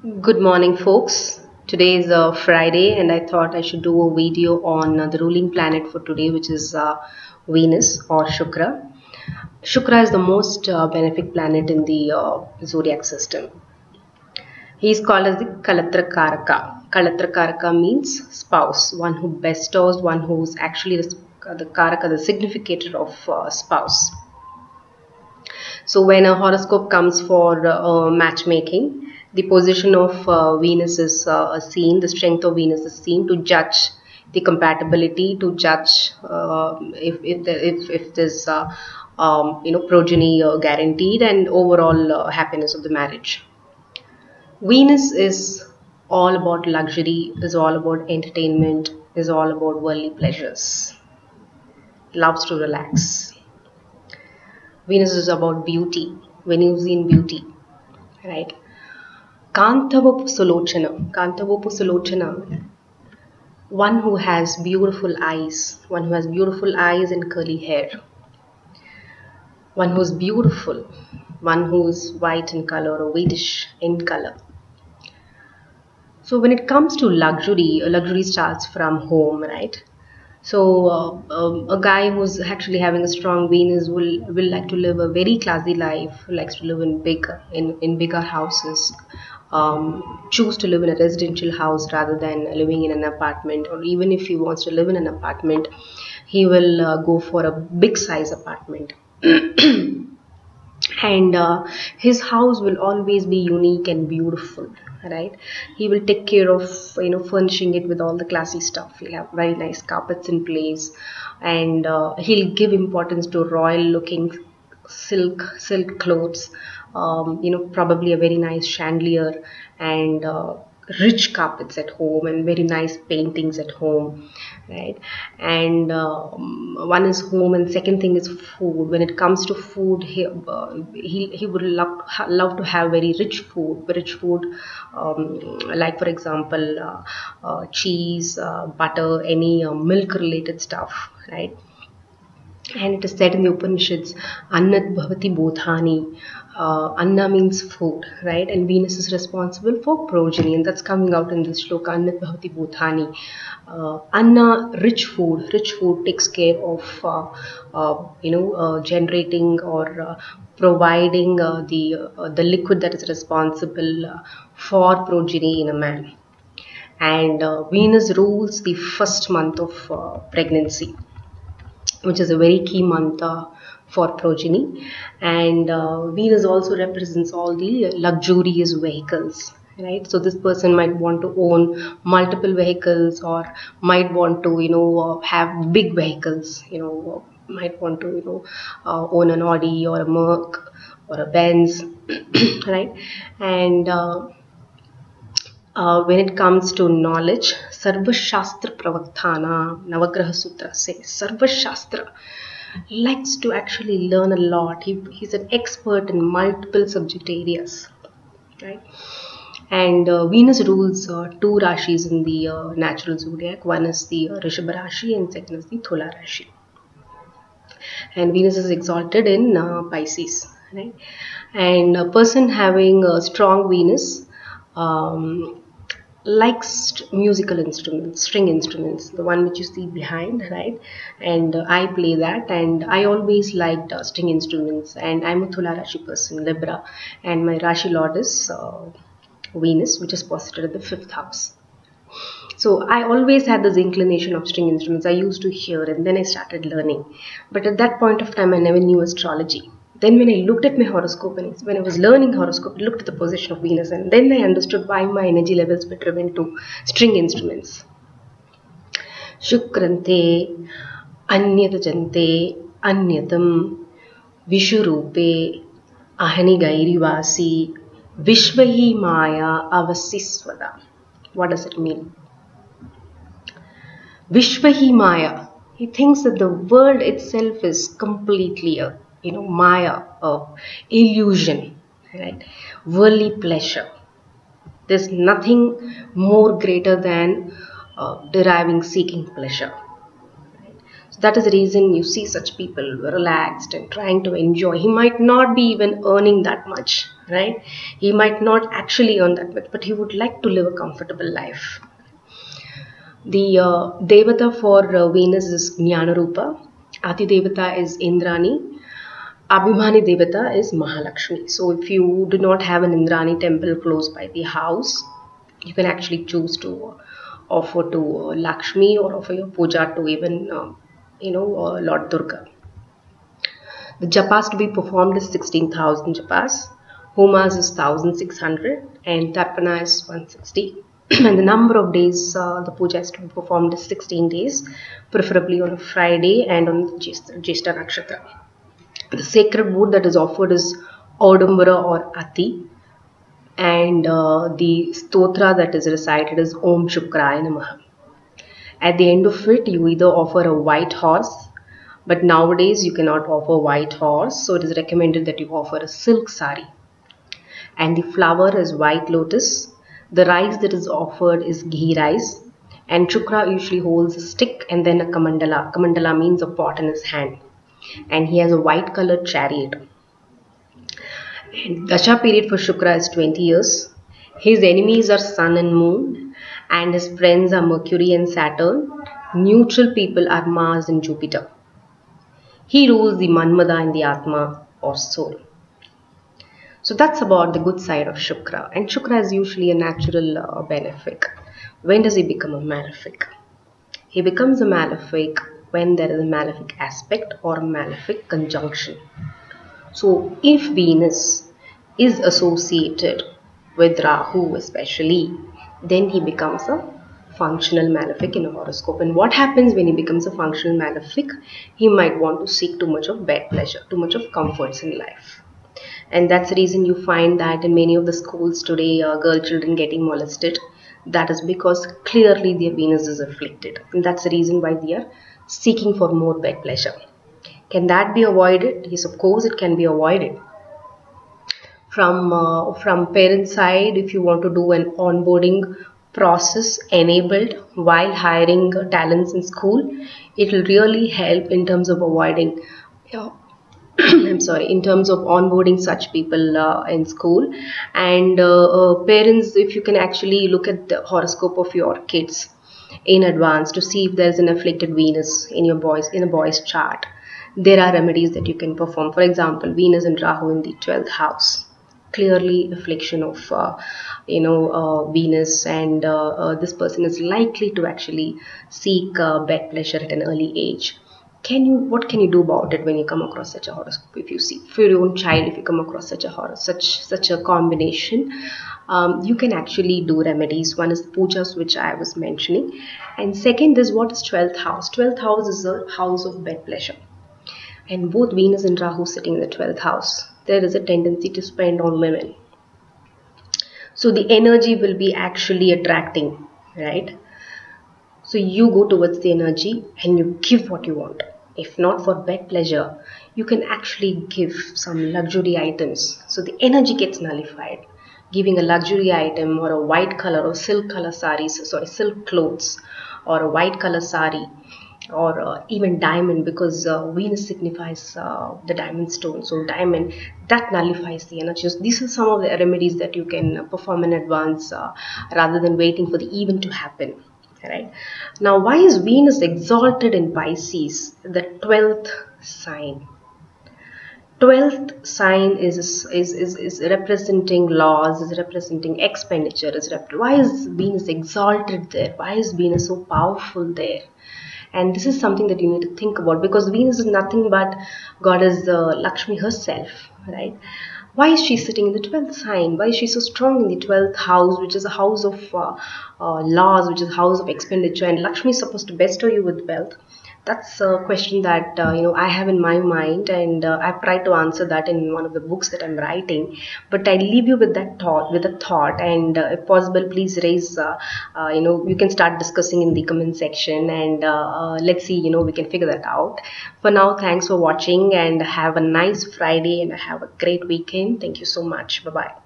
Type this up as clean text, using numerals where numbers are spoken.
Good morning, folks. Today is Friday, and I thought I should do a video on the ruling planet for today, which is Venus or Shukra. Shukra is the most benefic planet in the zodiac system. He is called as the Kalatra Karaka. Kalatra Karaka means spouse, one who bestows, one who is actually the Karaka, the significator of spouse. So when a horoscope comes for matchmaking, the position of Venus is seen, the strength of Venus is seen to judge the compatibility, to judge if there's progeny guaranteed, and overall happiness of the marriage. Venus is all about luxury, is all about entertainment, is all about worldly pleasures. Loves to relax. Venus is about beauty, Venusian beauty, right? Kantavapu Sulochana, one who has beautiful eyes, and curly hair, one who's beautiful, one who's white in color or whitish in color. So when it comes to luxury starts from home, right? So a guy who's actually having a strong Venus will like to live a very classy life, likes to live in bigger houses, choose to live in a residential house rather than living in an apartment. Or even if he wants to live in an apartment, he will go for a big size apartment. And his house will always be unique and beautiful, right? He will take care of furnishing it with all the classy stuff. He'll have very nice carpets in place, and he'll give importance to royal looking silk clothes, probably a very nice chandelier, and rich carpets at home, and very nice paintings at home, right? And one is home, and second thing is food. When it comes to food, he would love to have very rich food, like for example cheese, butter, any milk related stuff, right? And it is said in the Upanishads, Annat Bhavati Bodhani. Anna means food, right? And Venus is responsible for progeny, and that's coming out in this shloka, Annat Bhavati Bodhani. Anna, rich food takes care of, generating or providing the liquid that is responsible for progeny in a man. And Venus rules the first month of pregnancy, which is a very key month for progeny. And Venus also represents all the luxurious vehicles, right? So this person might want to own multiple vehicles, or might want to have big vehicles, might want to own an Audi or a Merc or a Benz, right? And when it comes to knowledge, Sarva Shastra Pravaktana, Navagraha Sutra says, Sarva Shastra likes to actually learn a lot. He's an expert in multiple subject areas, right? And Venus rules two Rashis in the natural zodiac. One is the Rishabha Rashi, and second is the Thula Rashi. And Venus is exalted in Pisces, right? And a person having a strong Venus likes musical instruments, string instruments, the one which you see behind, right? And I play that, and I always liked string instruments. And I'm a Thula Rashi person, Libra, and my Rashi Lord is Venus, which is posited in the 5th house. So I always had this inclination of string instruments. I used to hear, and then I started learning. But at that point of time, I never knew astrology. Then when I looked at my horoscope, and when I was learning horoscope, I looked at the position of Venus, and then I understood why my energy levels were driven to string instruments. Shukrante, Anyatajante, Anyatam, Vishurupe, Ahani Gairivasi, Vishvahi Maya Avasiswada. What does it mean? Vishvahi Maya. He thinks that the world itself is completely a Maya, illusion, right? Worldly pleasure. There's nothing more greater than seeking pleasure. Right? So that is the reason you see such people relaxed and trying to enjoy. He might not be even earning that much, right? He might not actually earn that much, but he would like to live a comfortable life. The Devata for Venus is Jnanarupa, Adi Devata is Indrani, Abhimani Devata is Mahalakshmi. So if you do not have an Indrani temple close by the house, you can actually choose to offer to Lakshmi or offer your puja to even Lord Durga. The japas to be performed is 16,000 japas, homas is 1,600, and tarpana is 160. And the number of days the puja is to be performed is 16 days, preferably on a Friday and on Jyeshta Nakshatra. The sacred wood that is offered is Audambara or Ati, and the stotra that is recited is Om Shukraya Namaha. At the end of it, you either offer a white horse, but nowadays you cannot offer white horse, so it is recommended that you offer a silk sari. And the flower is white lotus. The rice that is offered is ghee rice. And Shukra usually holds a stick and then a kamandala. Kamandala means a pot in his hand. And he has a white colored chariot. And Dasha period for Shukra is 20 years. His enemies are Sun and Moon, and his friends are Mercury and Saturn. Neutral people are Mars and Jupiter. He rules the Manmada and the Atma or soul. So that's about the good side of Shukra. And Shukra is usually a natural benefic. When does he become a malefic? He becomes a malefic when there is a malefic aspect or a malefic conjunction. So if Venus is associated with Rahu especially, then he becomes a functional malefic in a horoscope. And what happens when he becomes a functional malefic? He might want to seek too much of bed pleasure, too much of comforts in life. And that's the reason you find that in many of the schools today, girl children getting molested. That is because clearly their Venus is afflicted. And that's the reason why they are seeking for more bed pleasure. Can that be avoided? Yes, of course it can be avoided. From parent side, if you want to do an onboarding process enabled while hiring talents in school, it will really help in terms of avoiding I'm sorry, in terms of onboarding such people in school. And parents, if you can actually look at the horoscope of your kids in advance to see if there is an afflicted Venus in a boy's chart, there are remedies that you can perform. For example, Venus and Rahu in the 12th house, clearly affliction of Venus, and this person is likely to actually seek bed pleasure at an early age. What can you do about it when you come across such a horoscope? If you see for your own child, if you come across such a combination, you can actually do remedies. One is the pujas, which I was mentioning, and second is what is 12th house. 12th house is a house of bed pleasure, and both Venus and Rahu sitting in the 12th house, there is a tendency to spend on women. So the energy will be actually attracting, right? So you go towards the energy and you give what you want. If not for bed pleasure, you can actually give some luxury items. So the energy gets nullified. Giving a luxury item or a white color or silk color silk clothes, or a white color sari, or even diamond, because Venus signifies the diamond stone. So diamond, that nullifies the energies. These are some of the remedies that you can perform in advance rather than waiting for the event to happen. Right. Now, why is Venus exalted in Pisces, the 12th sign? 12th sign is representing laws, is representing expenditure. Why is Venus exalted there? Why is Venus so powerful there? And this is something that you need to think about, because Venus is nothing but goddess Lakshmi herself, right? Why is she sitting in the 12th sign? Why is she so strong in the 12th house, which is a house of laws, which is a house of expenditure, and Lakshmi is supposed to bestow you with wealth? That's a question that I have in my mind, and I've tried to answer that in one of the books that I'm writing. But I leave you with that thought, and if possible, please raise. You can start discussing in the comment section, and let's see. We can figure that out. For now, thanks for watching, and have a nice Friday, and have a great weekend. Thank you so much. Bye bye.